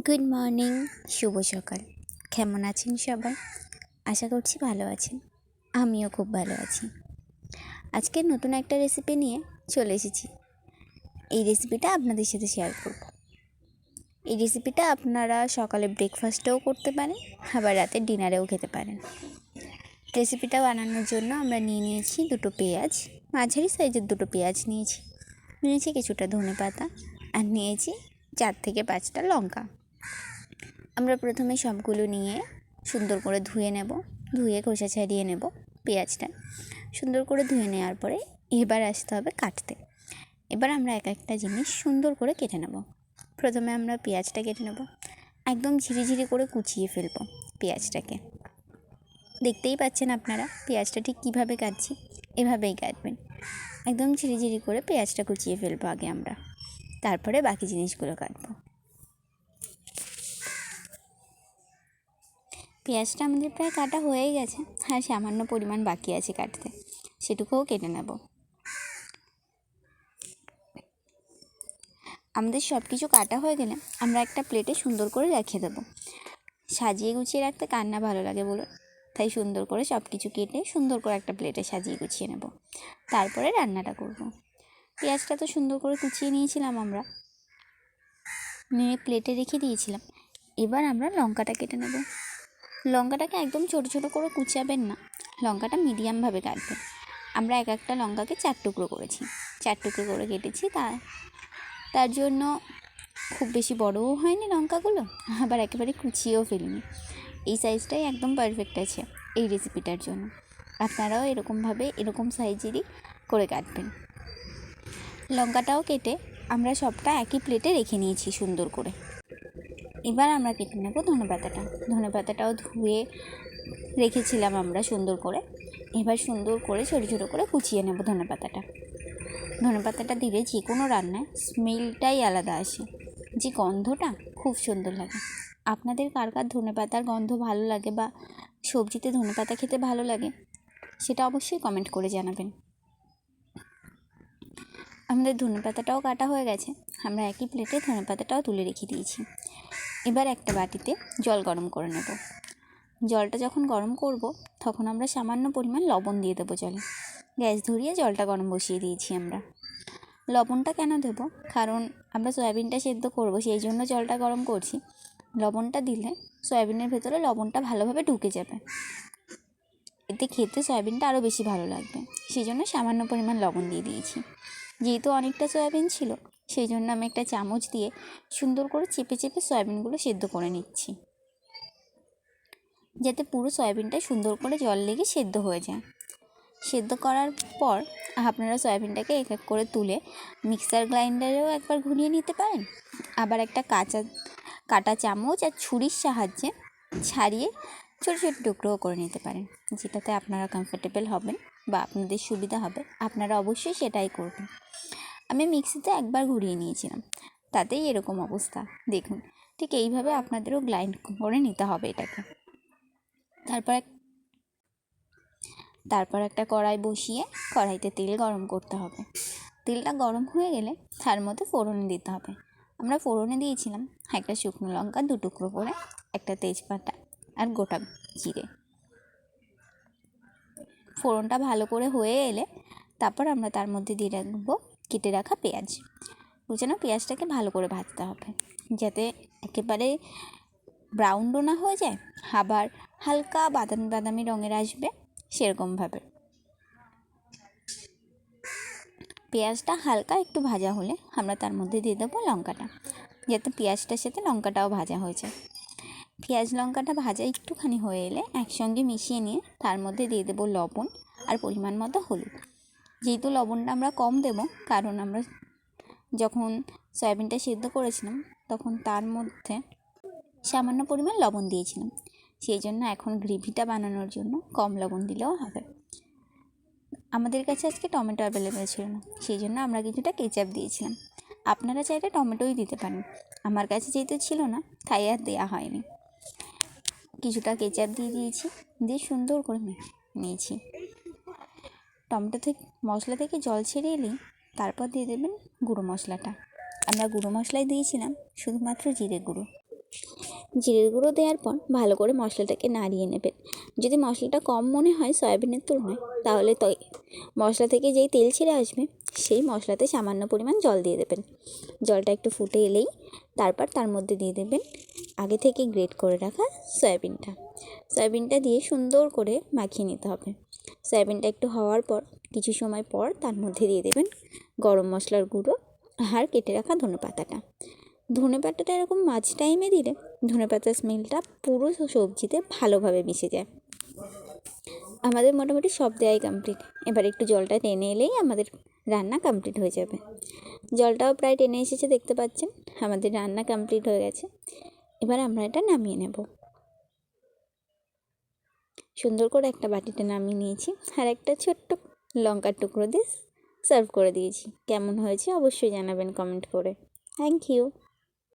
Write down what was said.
Good morning, শুভ সকাল। কেমন আছেন সবাই? আশা করছি ভালো আছেন। আমিও খুব ভালো আছি। আজকে নতুন একটা রেসিপি নিয়ে চলে এসেছি। এই রেসিপিটা আপনাদের সাথে শেয়ার করব। এই রেসিপিটা আপনারা সকালে ব্রেকফাস্টেও করতে পারেন, আবার রাতে ডিনারেও খেতে পারেন। রেসিপিটা বানানোর জন্য আমরা নিয়েছি দুটো পেঁয়াজ, মাঝারি সাইজের দুটো পেঁয়াজ নিয়েছি কিছুটা ধনেপাতা, আর নিয়েছি 4 থেকে 5টা লঙ্কা। আমরা প্রথমে সবগুলো নিয়ে সুন্দর করে ধুয়ে খোসা ছাড়িয়ে নেব। পেঁয়াজটা সুন্দর করে ধুয়ে নেওয়ার পরে এবার আসতে হবে কাটতে। এবার আমরা এক একটা জিনিস সুন্দর করে কেটে নেব। প্রথমে আমরা পেঁয়াজটা কেটে নেব, একদম ঝিরিঝিরি করে কুচিয়ে ফেলব পেঁয়াজটাকে। দেখতেই পাচ্ছেন আপনারা পেঁয়াজটা ঠিক কীভাবে কাটছি, এভাবেই কাটবেন। একদম ঝিরিঝিরি করে পেঁয়াজটা কুচিয়ে ফেলবো আগে আমরা, তারপরে বাকি জিনিসগুলো কাটবো। পেঁয়াজটা আমাদের প্রায় কাটা হয়েই গেছে, আর সামান্য পরিমাণ বাকি আছে কাটতে, সেটুকুও কেটে নেব। আমাদের সব কিছু কাটা হয়ে গেলে আমরা একটা প্লেটে সুন্দর করে রেখে দেবো। সাজিয়ে গুছিয়ে রাখতে কার না ভালো লাগে বলুন? তাই সুন্দর করে সব কিছু কেটে সুন্দর করে একটা প্লেটে সাজিয়ে গুছিয়ে নেব, তারপরে রান্নাটা করব। পেঁয়াজটা তো সুন্দর করে কুচিয়ে নিয়েছিলাম আমরা, নিয়ে প্লেটে রেখে দিয়েছিলাম। এবার আমরা লঙ্কাটা কেটে নেব। লঙ্কাটাকে একদম ছোটো ছোটো করে কুচাবেন না, লঙ্কাটা মিডিয়ামভাবে কাটবেন। আমরা এক একটা লঙ্কাকে 4 টুকরো করেছি, 4 টুকরো করে কেটেছি। তার জন্য খুব বেশি বড়ও হয়নি লঙ্কাগুলো, আবার একেবারে কুচিয়েও ফেলিনি। এই সাইজটাই একদম পারফেক্ট আছে এই রেসিপিটার জন্য। আপনারাও এরকম সাইজেরই করে কাটবেন। লঙ্কাটাও কেটে আমরা সবটা একই প্লেটে রেখে নিয়েছি সুন্দর করে। এবার আমরা কেটে নেব ধনেপাতাটাও ধুয়ে রেখেছিলাম আমরা সুন্দর করে। এবার সুন্দর করে ছোটো ছোটো করে কুচিয়ে নেব ধনেপাতাটা দিলে যে কোনো রান্নায় স্মেলটাই আলাদা আসে, যে গন্ধটা খুব সুন্দর লাগে। আপনাদের কার কার ধনেপাতার গন্ধ ভালো লাগে বা সবজিতে ধনেপাতা খেতে ভালো লাগে, সেটা অবশ্যই কমেন্ট করে জানাবেন। আমাদের ধনেপাতাটাও কাটা হয়ে গেছে, আমরা একই প্লেটে ধনেপাতাটাও তুলে রেখে দিয়েছি। এবার একটা বাটিতে জল গরম করে নেব। জলটা যখন গরম করব তখন আমরা সামান্য পরিমাণ লবণ দিয়ে দেবো জলে। গ্যাস ধরিয়ে জলটা গরম বসিয়ে দিয়েছি আমরা। লবণটা কেন দেব? কারণ আমরা সয়াবিনটা সেদ্ধ করব, সেই জন্য জলটা গরম করছি। লবণটা দিলে সয়াবিনের ভেতরে লবণটা ভালোভাবে ঢুকে যাবে, এতে খেতে সয়াবিনটা আরও বেশি ভালো লাগবে। সেই জন্য সামান্য পরিমাণ লবণ দিয়ে দিয়েছি। যেহেতু অনেকটা সয়াবিন ছিল, সেই জন্য আমি একটা চামচ দিয়ে সুন্দর করে চেপে চেপে সয়াবিনগুলো সেদ্ধ করে নিচ্ছি, যাতে পুরো সয়াবিনটা সুন্দর করে জল লেগে সেদ্ধ হয়ে যায়। সেদ্ধ করার পর আপনারা সয়াবিনটাকে এক এক করে তুলে মিক্সার গ্রাইন্ডারেও একবার ঘুরিয়ে নিতে পারেন, আবার একটা কাটা চামচ আর ছুরির সাহায্যে ছাড়িয়ে ছোটো ছোটো টুকরোও করে নিতে পারেন। যেটাতে আপনারা কমফোর্টেবল হবেন বা আপনাদের সুবিধা হবে, আপনারা অবশ্যই সেটাই করবেন। আমি মিক্সিতে একবার ঘুরিয়ে নিয়েছিলাম, তাতেই এরকম অবস্থা। দেখুন, ঠিক এইভাবে আপনাদেরও গ্রাইন্ড করে নিতে হবে এটাকে। তারপর একটা কড়াই বসিয়ে কড়াইতে তেল গরম করতে হবে। তেলটা গরম হয়ে গেলে তার মধ্যে ফোড়নে দিতে হবে। আমরা ফোড়নে দিয়েছিলাম একটা শুকনো লঙ্কা 2 টুকরো করে, একটা তেজপাতা আর গোটা জিরে। ফোড়নটা ভালো করে হয়ে এলে তারপর আমরা তার মধ্যে দিয়ে রাখবো কেটে রাখা পেঁয়াজ। বুঝেন, পেঁয়াজটাকে ভালো করে ভাজতে হবে, যাতে একেবারে ব্রাউনও না হয়ে যায়, আবার হালকা বাদামি বাদামি রঙের আসবে সেরকমভাবে। পেঁয়াজটা হালকা একটু ভাজা হলে আমরা তার মধ্যে দিয়ে দেবো লঙ্কাটা, যাতে পেঁয়াজটার সাথে লঙ্কাটাও ভাজা হয়ে যায়। পেঁয়াজ লঙ্কাটা ভাজা একটুখানি হয়ে এলে একসঙ্গে মিশিয়ে নিয়ে তার মধ্যে দিয়ে দেবো লবণ আর পরিমাণ মতো হলুদ। যেহেতু লবণটা আমরা কম দেবো, কারণ আমরা যখন সয়াবিনটা সেদ্ধ করেছিলাম তখন তার মধ্যে সামান্য পরিমাণ লবণ দিয়েছিলাম, সেই জন্য এখন গ্রেভিটা বানানোর জন্য কম লবণ দিলেও হবে। আমাদের কাছে আজকে টমেটো অ্যাভেলেবেল ছিল না, সেই জন্য আমরা কিছুটা কেচাপ দিয়েছিলাম। আপনারা চাইলে টমেটোই দিতে পারেন, আমার কাছে যেহেতু ছিল না তাই আর দেওয়া হয়নি। কিছুটা কেচাপ দিয়ে দিয়েছি, দিয়ে সুন্দর করে নিয়েছি। মশলা থেকে জল ছেড়ে এলেই তারপর দিয়ে দেবেন গুঁড়ো মশলাটা। আমরা গুঁড়ো মশলাই দিয়েছিলাম, শুধুমাত্র জিরে গুঁড়ো। জিরের গুঁড়ো দেওয়ার পর ভালো করে মশলাটাকে নাড়িয়ে নেবেন। যদি মশলাটা কম মনে হয় সয়াবিনের তুলনায়, তাহলে তো মশলা থেকে যেই তেল ছেড়ে আসবে সেই মশলাতে সামান্য পরিমাণ জল দিয়ে দেবেন। জলটা একটু ফুটে এলেই তারপর তার মধ্যে দিয়ে দেবেন আগে থেকে গ্রেট করে রাখা সয়াবিনটা দিয়ে সুন্দর করে মাখিয়ে নিতে হবে। সয়াবিনটা একটু হওয়ার পর কিছু সময় পর তার মধ্যে দিয়ে দেবেন গরম মশলার গুঁড়ো আর কেটে রাখা ধনেপাতাটা এরকম মাঝ টাইমে দিলে ধনেপাতার স্মেলটা পুরো সবজিতে ভালোভাবে মিশে যায়। আমাদের মোটামুটি সব দেওয়াই কমপ্লিট। এবার একটু জলটা টেনে এলেই আমাদের রান্না কমপ্লিট হয়ে যাবে। জলটাও প্রায় টেনে এসেছে, দেখতে পাচ্ছেন আমাদের রান্না কমপ্লিট হয়ে গেছে। এবার আমরা এটা নামিয়ে নেব। সুন্দর করে একটা বাটিতে নামিয়ে নিয়েছি আর একটা ছোট্ট লঙ্কার টুকরো দিয়ে সার্ভ করে দিয়েছি। কেমন হয়েছে অবশ্যই জানাবেন কমেন্ট করে। Thank you.